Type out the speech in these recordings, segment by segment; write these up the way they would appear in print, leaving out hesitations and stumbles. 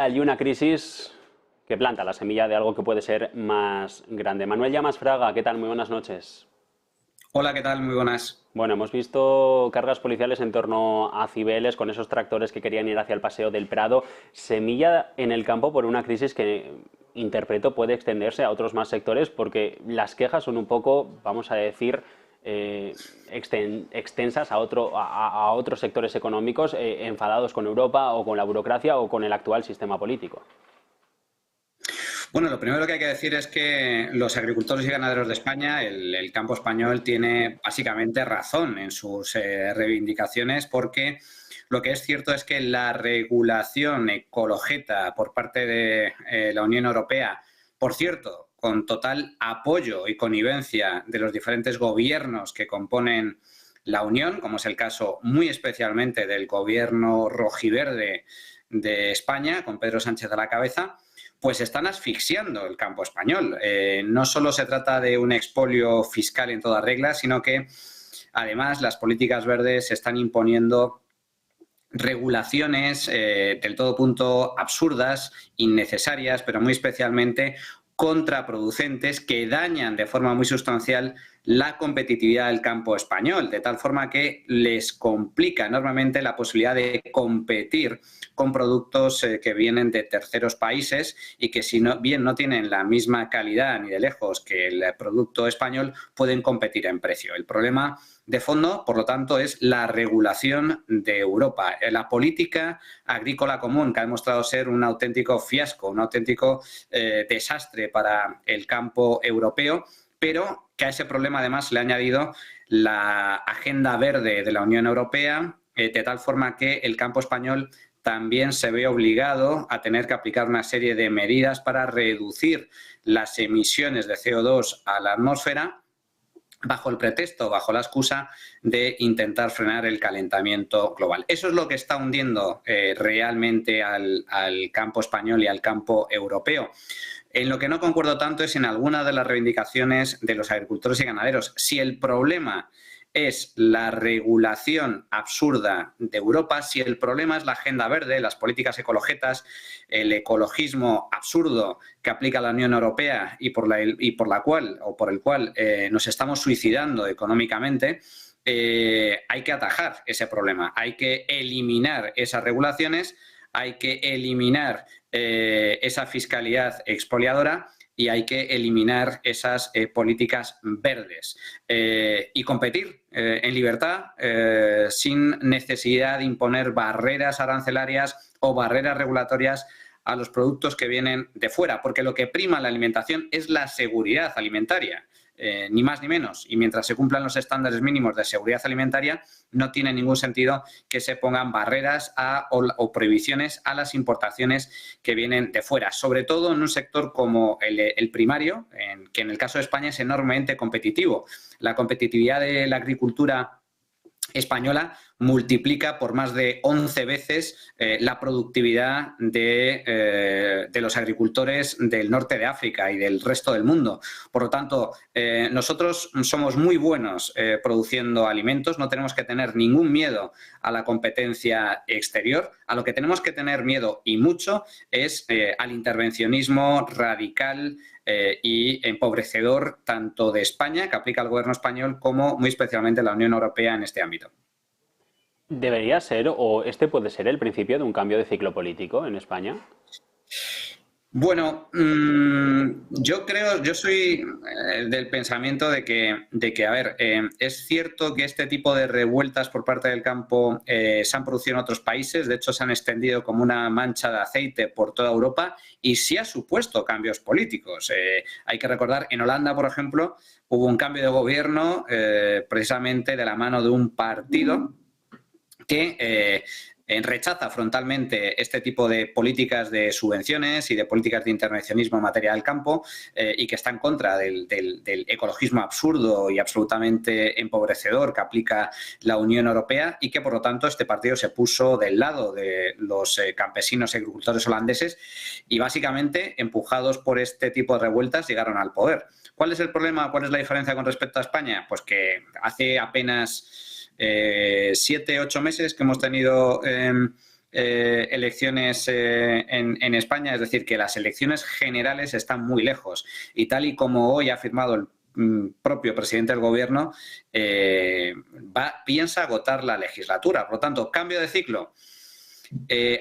Hay una crisis que planta la semilla de algo que puede ser más grande. Manuel Llamas Fraga, ¿qué tal? Muy buenas noches. Hola, ¿qué tal? Muy buenas. Bueno, hemos visto cargas policiales en torno a Cibeles con esos tractores que querían ir hacia el Paseo del Prado. Semilla en el campo por una crisis que interpreto puede extenderse a otros más sectores porque las quejas son un poco, vamos a decir, extensas a otros sectores económicos enfadados con Europa o con la burocracia o con el actual sistema político. Bueno, lo primero que hay que decir es que los agricultores y ganaderos de España, el campo español, tiene básicamente razón en sus reivindicaciones porque lo que es cierto es que la regulación ecologeta por parte de la Unión Europea, por cierto, con total apoyo y connivencia de los diferentes gobiernos que componen la Unión, como es el caso muy especialmente del gobierno rojiverde de España, con Pedro Sánchez a la cabeza, pues están asfixiando el campo español. No solo se trata de un expolio fiscal en toda regla, sino que además las políticas verdes se están imponiendo regulaciones del todo punto absurdas, innecesarias, pero muy especialmente contraproducentes que dañan de forma muy sustancial la competitividad del campo español, de tal forma que les complica enormemente la posibilidad de competir con productos que vienen de terceros países y que si no, bien no tienen la misma calidad ni de lejos que el producto español, pueden competir en precio. El problema de fondo, por lo tanto, es la regulación de Europa. La política agrícola común, que ha demostrado ser un auténtico fiasco, un auténtico desastre para el campo europeo, pero que a ese problema además le ha añadido la agenda verde de la Unión Europea, de tal forma que el campo español también se ve obligado a tener que aplicar una serie de medidas para reducir las emisiones de CO2 a la atmósfera, bajo el pretexto, bajo la excusa de intentar frenar el calentamiento global. Eso es lo que está hundiendo realmente al campo español y al campo europeo. En lo que no concuerdo tanto es en alguna de las reivindicaciones de los agricultores y ganaderos. Si el problema es la regulación absurda de Europa, si el problema es la agenda verde, las políticas ecologetas, el ecologismo absurdo que aplica la Unión Europea y por la cual o por el cual nos estamos suicidando económicamente, hay que atajar ese problema, hay que eliminar esas regulaciones, hay que eliminar esa fiscalidad expoliadora y hay que eliminar esas políticas verdes y competir en libertad sin necesidad de imponer barreras arancelarias o barreras regulatorias a los productos que vienen de fuera, porque lo que prima en la alimentación es la seguridad alimentaria. Ni más ni menos. Y mientras se cumplan los estándares mínimos de seguridad alimentaria, no tiene ningún sentido que se pongan barreras o prohibiciones a las importaciones que vienen de fuera, sobre todo en un sector como el primario, que en el caso de España es enormemente competitivo. La competitividad de la agricultura española multiplica por más de 11 veces la productividad de los agricultores del norte de África y del resto del mundo. Por lo tanto, nosotros somos muy buenos produciendo alimentos, no tenemos que tener ningún miedo a la competencia exterior. A lo que tenemos que tener miedo y mucho es al intervencionismo radical y empobrecedor tanto de España, que aplica el gobierno español, como muy especialmente la Unión Europea en este ámbito. ¿Debería ser o este puede ser el principio de un cambio de ciclo político en España? Bueno, yo soy del pensamiento de que a ver, es cierto que este tipo de revueltas por parte del campo se han producido en otros países, de hecho se han extendido como una mancha de aceite por toda Europa y sí ha supuesto cambios políticos. Hay que recordar, en Holanda, por ejemplo, hubo un cambio de gobierno precisamente de la mano de un partido que rechaza frontalmente este tipo de políticas de subvenciones y de políticas de intervencionismo en materia del campo y que está en contra del ecologismo absurdo y absolutamente empobrecedor que aplica la Unión Europea y que, por lo tanto, este partido se puso del lado de los campesinos y agricultores holandeses y, básicamente, empujados por este tipo de revueltas, llegaron al poder. ¿Cuál es el problema? ¿Cuál es la diferencia con respecto a España? Pues que hace apenas 7, 8 meses que hemos tenido elecciones en España, es decir, que las elecciones generales están muy lejos. Y tal y como hoy ha afirmado el propio presidente del Gobierno, piensa agotar la legislatura. Por lo tanto, cambio de ciclo.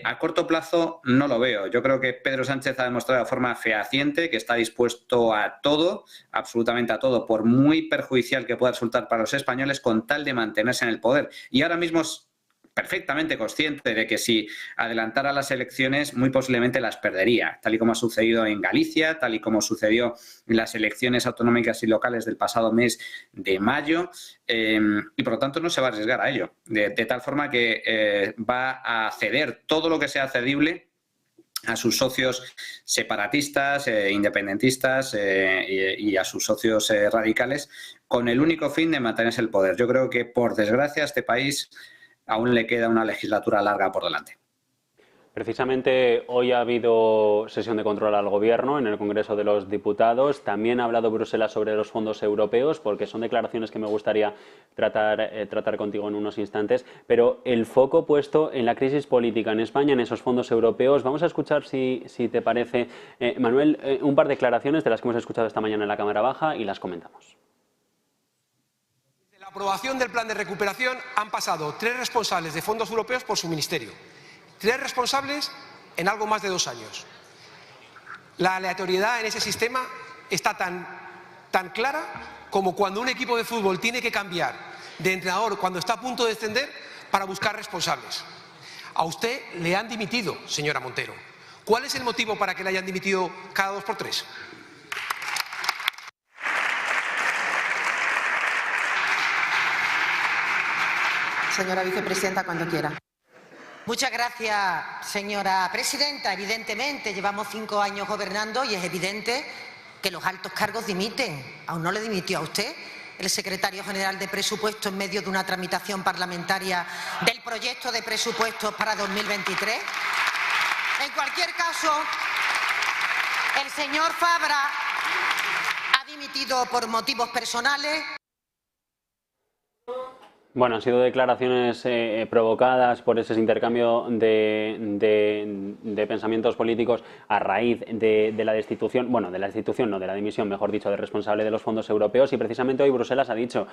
A corto plazo no lo veo. Yo creo que Pedro Sánchez ha demostrado de forma fehaciente que está dispuesto a todo, absolutamente a todo, por muy perjudicial que pueda resultar para los españoles, con tal de mantenerse en el poder. Y ahora mismo es perfectamente consciente de que si adelantara las elecciones muy posiblemente las perdería, tal y como ha sucedido en Galicia, tal y como sucedió en las elecciones autonómicas y locales del pasado mes de mayo, y por lo tanto no se va a arriesgar a ello, de tal forma que va a ceder todo lo que sea cedible a sus socios separatistas, independentistas y a sus socios radicales, con el único fin de mantenerse el poder. Yo creo que, por desgracia, a este país aún le queda una legislatura larga por delante. Precisamente hoy ha habido sesión de control al Gobierno en el Congreso de los Diputados. También ha hablado Bruselas sobre los fondos europeos, porque son declaraciones que me gustaría tratar contigo en unos instantes. Pero el foco puesto en la crisis política en España, en esos fondos europeos. Vamos a escuchar, si te parece, Manuel, un par de declaraciones de las que hemos escuchado esta mañana en la Cámara Baja y las comentamos. Desde la aprobación del plan de recuperación han pasado 3 responsables de fondos europeos por su ministerio. 3 responsables en algo más de 2 años. La aleatoriedad en ese sistema está tan clara como cuando un equipo de fútbol tiene que cambiar de entrenador cuando está a punto de descender para buscar responsables. A usted le han dimitido, señora Montero. ¿Cuál es el motivo para que le hayan dimitido cada 2 por 3? Señora vicepresidenta, cuando quiera. Muchas gracias, señora presidenta. Evidentemente, llevamos 5 años gobernando y es evidente que los altos cargos dimiten. ¿Aún no le dimitió a usted el secretario general de Presupuestos en medio de una tramitación parlamentaria del proyecto de presupuestos para 2023? En cualquier caso, el señor Fabra ha dimitido por motivos personales. Bueno, han sido declaraciones provocadas por ese intercambio de pensamientos políticos a raíz de la destitución, bueno, de la destitución, no, de la dimisión, mejor dicho, del responsable de los fondos europeos, y precisamente hoy Bruselas ha dicho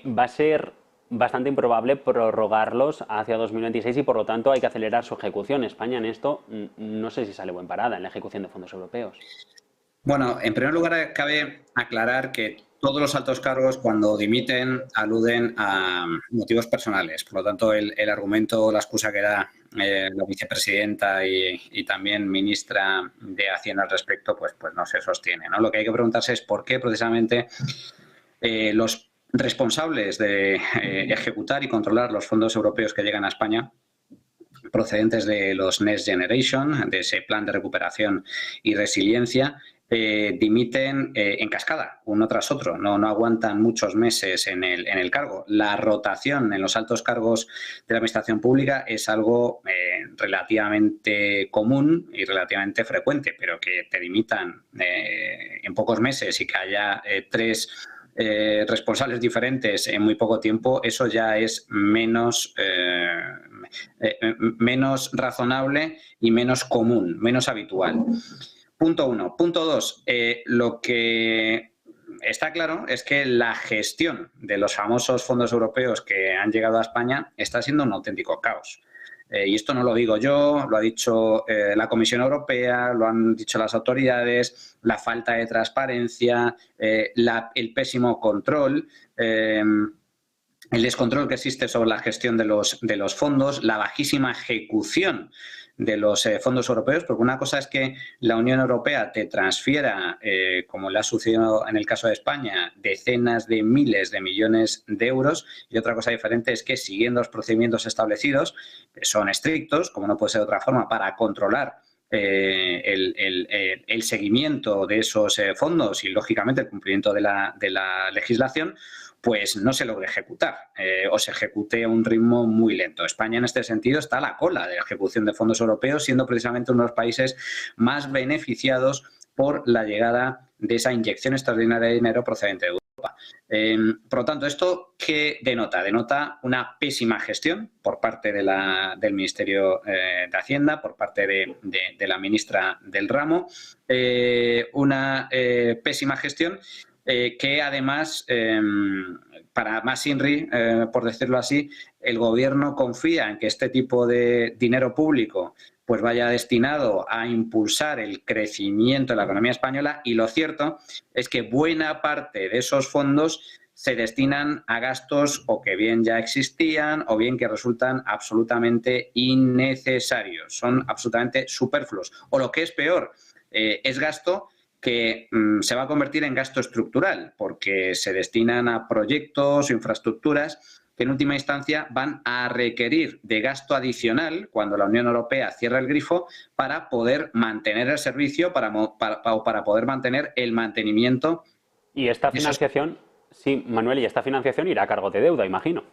va a ser bastante improbable prorrogarlos hacia 2026 y por lo tanto hay que acelerar su ejecución. España en esto no sé si sale buen parada en la ejecución de fondos europeos. Bueno, en primer lugar cabe aclarar que todos los altos cargos, cuando dimiten, aluden a motivos personales. Por lo tanto, el argumento, la excusa que da la vicepresidenta y también ministra de Hacienda al respecto, pues no se sostiene, ¿no? Lo que hay que preguntarse es por qué precisamente los responsables de ejecutar y controlar los fondos europeos que llegan a España, procedentes de los Next Generation, de ese plan de recuperación y resiliencia, dimiten en cascada, uno tras otro, no aguantan muchos meses en el cargo. La rotación en los altos cargos de la administración pública es algo relativamente común y relativamente frecuente, pero que te dimitan en pocos meses y que haya 3 responsables diferentes en muy poco tiempo, eso ya es menos razonable y menos común, menos habitual. Punto 1. Punto 2. Lo que está claro es que la gestión de los famosos fondos europeos que han llegado a España está siendo un auténtico caos. Y esto no lo digo yo, lo ha dicho la Comisión Europea, lo han dicho las autoridades, la falta de transparencia, el pésimo control, el descontrol que existe sobre la gestión de los fondos, la bajísima ejecución de los fondos europeos, porque una cosa es que la Unión Europea te transfiera, como le ha sucedido en el caso de España, decenas de miles de millones de euros, y otra cosa diferente es que, siguiendo los procedimientos establecidos, que son estrictos, como no puede ser de otra forma, para controlar el seguimiento de esos fondos y, lógicamente, el cumplimiento de la legislación, pues no se logre ejecutar o se ejecute a un ritmo muy lento. España, en este sentido, está a la cola de la ejecución de fondos europeos, siendo precisamente uno de los países más beneficiados por la llegada de esa inyección extraordinaria de dinero procedente de Europa. Por lo tanto, ¿esto qué denota? Denota una pésima gestión por parte del Ministerio de Hacienda, por parte de la ministra del ramo, una pésima gestión que además, para más INRI, por decirlo así, el Gobierno confía en que este tipo de dinero público pues vaya destinado a impulsar el crecimiento de la economía española, y lo cierto es que buena parte de esos fondos se destinan a gastos o que bien ya existían o bien que resultan absolutamente innecesarios, son absolutamente superfluos. O lo que es peor, es gasto que se va a convertir en gasto estructural, porque se destinan a proyectos o infraestructuras que en última instancia van a requerir de gasto adicional cuando la Unión Europea cierra el grifo para poder mantener el servicio, para poder mantener el mantenimiento. Y esta financiación, sí, Manuel, y esta financiación irá a cargo de deuda, imagino.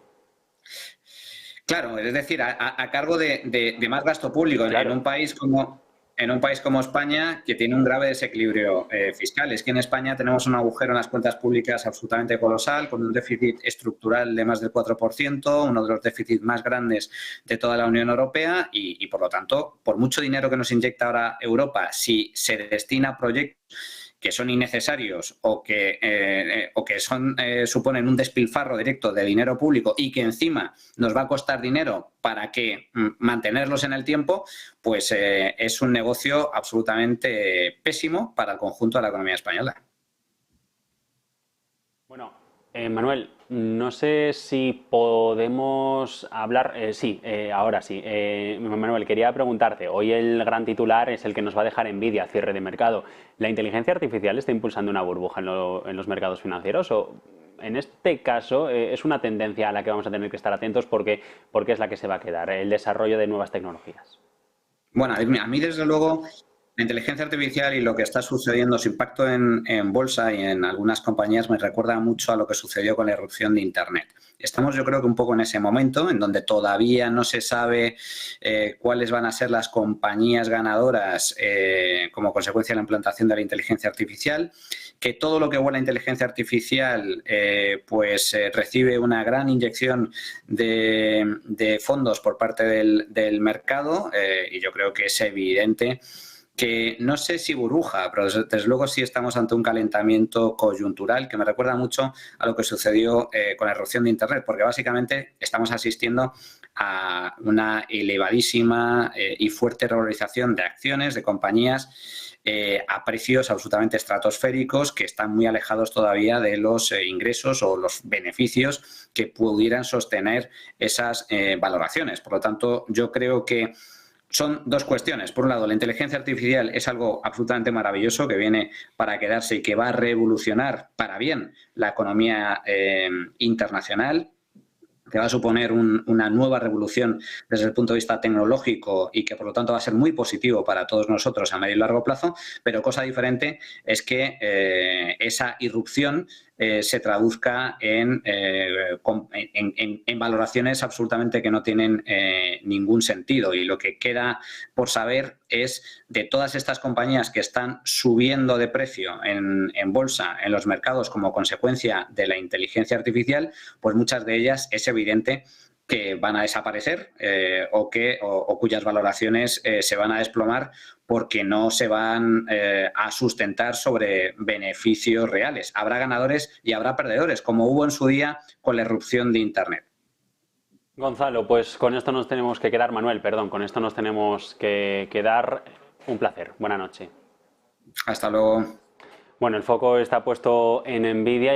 Claro, es decir, a cargo de más gasto público, claro. En un país como España, que tiene un grave desequilibrio fiscal. Es que en España tenemos un agujero en las cuentas públicas absolutamente colosal, con un déficit estructural de más del 4%, uno de los déficits más grandes de toda la Unión Europea y por lo tanto, por mucho dinero que nos inyecta ahora Europa, si se destina a proyectos que son innecesarios o que suponen un despilfarro directo de dinero público y que encima nos va a costar dinero para que mantenerlos en el tiempo, pues es un negocio absolutamente pésimo para el conjunto de la economía española. Bueno, Manuel, no sé si podemos hablar. Ahora sí. Manuel, quería preguntarte, hoy el gran titular es el que nos va a dejar envidia, cierre de mercado. ¿La inteligencia artificial está impulsando una burbuja en los mercados financieros? ¿O en este caso es una tendencia a la que vamos a tener que estar atentos porque es la que se va a quedar, el desarrollo de nuevas tecnologías? Bueno, a mí desde luego la inteligencia artificial y lo que está sucediendo, su impacto en bolsa y en algunas compañías me recuerda mucho a lo que sucedió con la irrupción de Internet. Estamos, yo creo que un poco en ese momento en donde todavía no se sabe cuáles van a ser las compañías ganadoras como consecuencia de la implantación de la inteligencia artificial, que todo lo que huele a inteligencia artificial recibe una gran inyección de fondos por parte del mercado y yo creo que es evidente que no sé si burbuja, pero desde luego sí estamos ante un calentamiento coyuntural que me recuerda mucho a lo que sucedió con la irrupción de Internet, porque básicamente estamos asistiendo a una elevadísima y fuerte revalorización de acciones, de compañías, a precios absolutamente estratosféricos que están muy alejados todavía de los ingresos o los beneficios que pudieran sostener esas valoraciones. Por lo tanto, yo creo que son dos cuestiones. Por un lado, la inteligencia artificial es algo absolutamente maravilloso que viene para quedarse y que va a revolucionar para bien la economía internacional, que va a suponer una nueva revolución desde el punto de vista tecnológico y que por lo tanto va a ser muy positivo para todos nosotros a medio y largo plazo, pero cosa diferente es que esa irrupción se traduzca en valoraciones absolutamente que no tienen ningún sentido. Y lo que queda por saber es de todas estas compañías que están subiendo de precio en bolsa, en los mercados como consecuencia de la inteligencia artificial, pues muchas de ellas es evidente que van a desaparecer o cuyas valoraciones se van a desplomar porque no se van a sustentar sobre beneficios reales. Habrá ganadores y habrá perdedores, como hubo en su día con la irrupción de Internet. Gonzalo, pues con esto nos tenemos que quedar. Manuel, perdón, con esto nos tenemos que quedar. Un placer. Buena noche. Hasta luego. Bueno, el foco está puesto en Nvidia.